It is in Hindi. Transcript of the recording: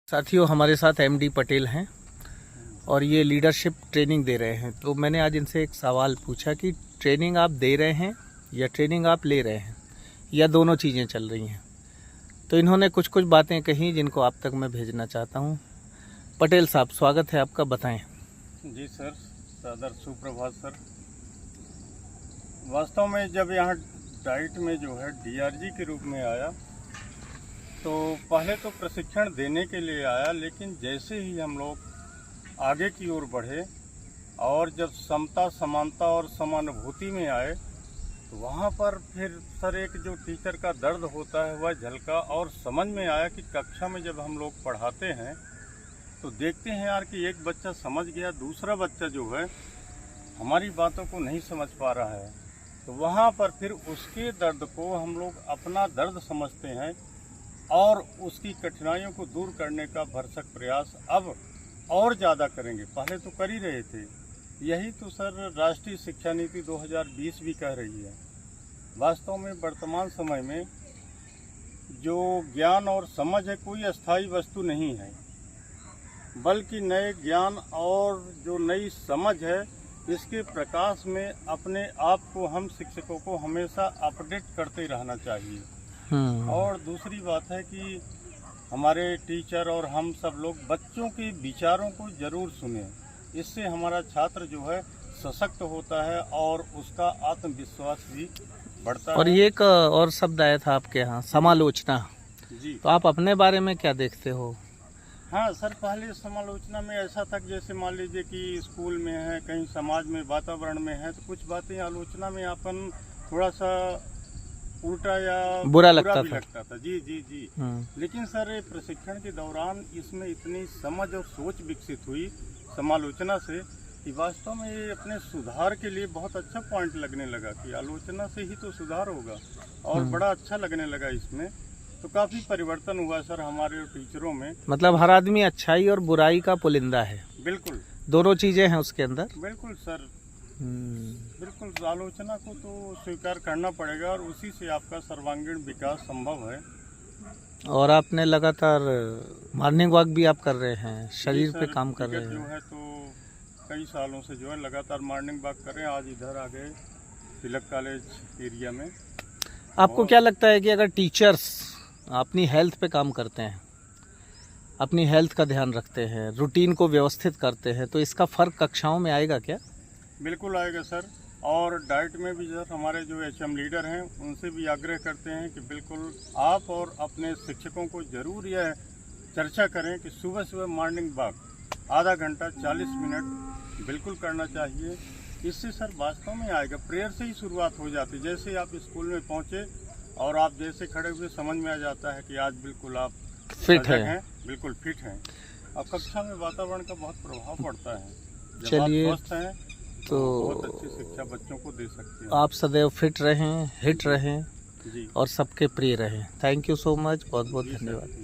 साथियों, हमारे साथ एमडी पटेल हैं और ये लीडरशिप ट्रेनिंग दे रहे हैं। तो मैंने आज इनसे एक सवाल पूछा कि ट्रेनिंग आप दे रहे हैं या ट्रेनिंग आप ले रहे हैं या दोनों चीज़ें चल रही हैं। तो इन्होंने कुछ बातें कही जिनको आप तक मैं भेजना चाहता हूं। पटेल साहब, स्वागत है आपका, बताएं। जी सर, सादर सुप्रभात सर। वास्तव में जब यहाँ डाइट में जो है डीआरजी के रूप में आया तो पहले तो प्रशिक्षण देने के लिए आया, लेकिन जैसे ही हम लोग आगे की ओर बढ़े और जब समता, समानता और समानुभूति में आए तो वहाँ पर फिर सर एक जो टीचर का दर्द होता है वह झलका और समझ में आया कि कक्षा में जब हम लोग पढ़ाते हैं तो देखते हैं यार कि एक बच्चा समझ गया, दूसरा बच्चा जो है हमारी बातों को नहीं समझ पा रहा है। तो वहाँ पर फिर उसके दर्द को हम लोग अपना दर्द समझते हैं और उसकी कठिनाइयों को दूर करने का भरसक प्रयास अब और ज़्यादा करेंगे। पहले तो कर ही रहे थे। यही तो सर राष्ट्रीय शिक्षा नीति 2020 भी कह रही है। वास्तव में वर्तमान समय में जो ज्ञान और समझ है कोई अस्थायी वस्तु नहीं है, बल्कि नए ज्ञान और जो नई समझ है इसके प्रकाश में अपने आप को हम शिक्षकों को हमेशा अपडेट करते रहना चाहिए। और दूसरी बात है कि हमारे टीचर और हम सब लोग बच्चों के विचारों को जरूर सुने। इससे हमारा छात्र जो है सशक्त होता है और उसका आत्मविश्वास भी बढ़ता है। और ये एक और शब्द आया था आपके यहाँ, समालोचना जी। तो आप अपने बारे में क्या देखते हो? हाँ सर, पहले समालोचना में ऐसा था कि जैसे मान लीजिए कि स्कूल में है, कहीं समाज में, वातावरण में है, तो कुछ बातें आलोचना में अपन थोड़ा सा उल्टा या बुरा लगता था। जी जी जी। लेकिन सर प्रशिक्षण के दौरान इसमें इतनी समझ और सोच विकसित हुई समालोचना से कि वास्तव में ये अपने सुधार के लिए बहुत अच्छा पॉइंट लगने लगा कि आलोचना से ही तो सुधार होगा, और बड़ा अच्छा लगने लगा इसमें। तो काफी परिवर्तन हुआ सर हमारे टीचरों में। मतलब हर आदमी अच्छाई और बुराई का पुलिंदा है। बिल्कुल, दोनों चीजें हैं उसके अंदर। बिल्कुल सर, बिल्कुल। आलोचना को तो स्वीकार करना पड़ेगा और उसी से आपका सर्वांगीण विकास संभव है। और आपने लगातार मॉर्निंग वॉक भी आप कर रहे हैं, शरीर पे काम कर रहे हैं। जो है तो कई सालों से जो है लगातार मॉर्निंग वॉक कर रहे हैं। आज इधर आ गए तिलक कॉलेज एरिया में। आपको क्या लगता है कि अगर टीचर्स अपनी हेल्थ पे काम करते हैं, अपनी हेल्थ का ध्यान रखते हैं, रूटीन को व्यवस्थित करते हैं, तो इसका फर्क कक्षाओं में आएगा क्या? बिल्कुल आएगा सर। और डाइट में भी सर हमारे जो एचएम लीडर हैं उनसे भी आग्रह करते हैं कि बिल्कुल आप और अपने शिक्षकों को जरूर यह चर्चा करें कि सुबह सुबह मॉर्निंग वॉक आधा घंटा 40 मिनट बिल्कुल करना चाहिए। इससे सर वास्तव में आएगा। प्रेयर से ही शुरुआत हो जाती है। जैसे आप स्कूल में पहुँचे और आप जैसे खड़े हुए समझ में आ जाता है कि आज बिल्कुल आप फिट हैं, बिल्कुल फिट हैं। अब कक्षा में वातावरण का बहुत प्रभाव पड़ता है। जब चलिए, आप स्वस्थ हैं तो बहुत अच्छी शिक्षा बच्चों को दे सकते हैं। आप सदैव फिट रहें, हिट रहें जी, और सबके प्रिय रहें। थैंक यू सो मच, बहुत बहुत धन्यवाद।